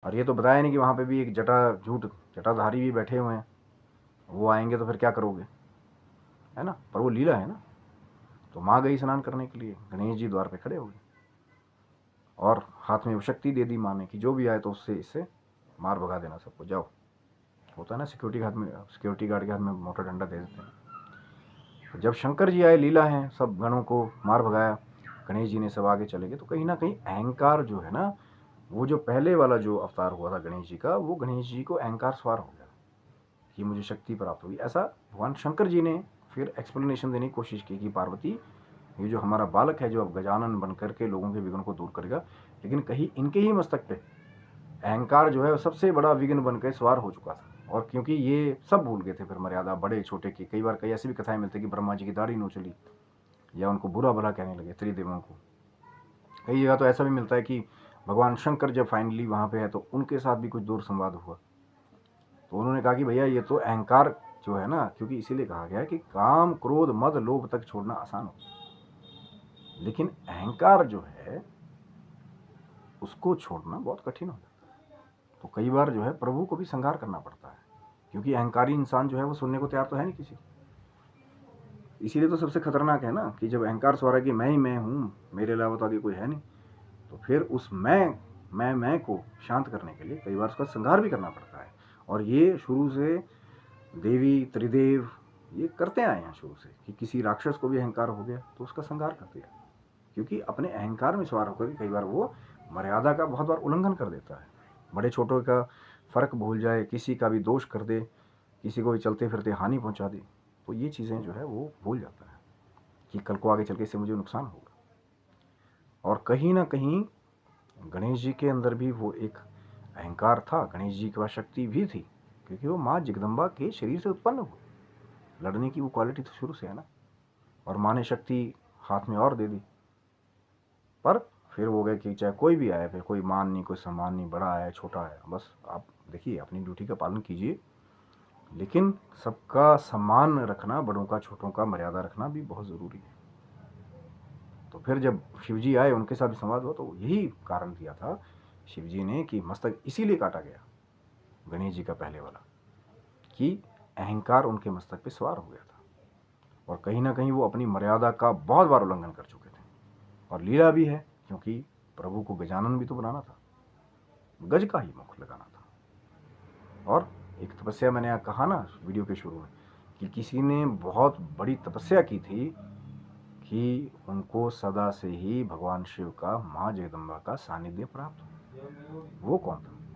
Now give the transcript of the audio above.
और ये तो बताया नहीं कि वहाँ पे भी एक जटाधारी भी बैठे हुए हैं, वो आएंगे तो फिर क्या करोगे, है ना। पर वो लीला है ना। तो माँ गई स्नान करने के लिए, गणेश जी द्वार पे खड़े हो गए और हाथ में वो शक्ति दे दी माँ ने कि जो भी आए तो उससे इससे मार भगा देना सबको, जाओ। होता है ना सिक्योरिटी गार्ड के हाथ में मोटा डंडा दे देते हैं। तो जब शंकर जी आए, लीला है, सब गणों को मार भगाया, गणेश जी ने सब आगे चले गए। तो कहीं ना कहीं अहंकार जो है ना, वो जो पहले वाला जो अवतार हुआ था गणेश जी का, वो गणेश जी को अहंकार सवार हो गया कि मुझे शक्ति प्राप्त हुई। ऐसा भगवान शंकर जी ने फिर एक्सप्लेनेशन देने की कोशिश की कि पार्वती, ये जो हमारा बालक है जो अब गजानन बन करके लोगों के विघ्न को दूर करेगा, लेकिन कहीं इनके ही मस्तक पे अहंकार जो है सबसे बड़ा विघ्न बनकर सवार हो चुका था। और क्योंकि ये सब भूल गए थे फिर मर्यादा बड़े छोटे की, कई बार कई ऐसी भी कथाएं मिलती कि ब्रह्मा जी की दाढ़ी नोच ली या उनको बुरा भला कहने लगे त्रिदेवों को। कई जगह तो ऐसा भी मिलता है कि भगवान शंकर जब फाइनली वहाँ पे है तो उनके साथ भी कुछ दूर संवाद हुआ। तो उन्होंने कहा कि भैया ये तो अहंकार जो है ना, क्योंकि इसीलिए कहा गया है कि काम क्रोध मद लोभ तक छोड़ना आसान हो, लेकिन अहंकार जो है उसको छोड़ना बहुत कठिन हो जाता है। तो कई बार जो है प्रभु को भी संहार करना पड़ता है, क्योंकि अहंकारी इंसान जो है वो सुनने को तैयार तो है नहीं किसी। इसीलिए तो सबसे खतरनाक है ना कि जब अहंकार सवार है कि मैं ही मैं हूँ, मेरे अलावा तो आगे कोई है नहीं, तो फिर उस मैं को शांत करने के लिए कई बार उसका संहार भी करना पड़ता है। और ये शुरू से देवी त्रिदेव ये करते आए हैं शुरू से कि किसी राक्षस को भी अहंकार हो गया तो उसका संहार कर दिया, क्योंकि अपने अहंकार में सवार होकर कई बार वो मर्यादा का बहुत बार उल्लंघन कर देता है, बड़े छोटों का फर्क भूल जाए, किसी का भी दोष कर दे, किसी को भी चलते फिरते हानि पहुंचा दे, तो ये चीज़ें जो है वो भूल जाता है कि कल को आगे चल के इससे मुझे नुकसान होगा। और कहीं ना कहीं गणेश जी के अंदर भी वो एक अहंकार था, गणेश जी के पास शक्ति भी थी, क्योंकि वो माँ जगदम्बा के शरीर से उत्पन्न हुए, लड़ने की वो क्वालिटी तो शुरू से है ना। और माँ ने शक्ति हाथ में और दे दी, पर फिर वो गए कि चाहे कोई भी आए, फिर कोई मान नहीं, कोई सम्मान नहीं, बड़ा आया छोटा आया, बस आप देखिए अपनी ड्यूटी का पालन कीजिए, लेकिन सबका सम्मान रखना, बड़ों का छोटों का मर्यादा रखना भी बहुत ज़रूरी है। तो फिर जब शिवजी आए, उनके साथ भी संवाद हुआ, तो यही कारण दिया था शिवजी ने कि मस्तक इसीलिए काटा गया गणेश जी का पहले वाला, कि अहंकार उनके मस्तक पे सवार हो गया था और कहीं ना कहीं वो अपनी मर्यादा का बहुत बार उल्लंघन कर चुके थे। और लीला भी है, क्योंकि प्रभु को गजानन भी तो बनाना था, गज का ही मुख लगाना था। और एक तपस्या मैंने कहा ना वीडियो के शुरू में कि किसी ने बहुत बड़ी तपस्या की थी कि उनको सदा से ही भगवान शिव का, माँ जगदम्बा का सानिध्य प्राप्त हो। वो कौन था?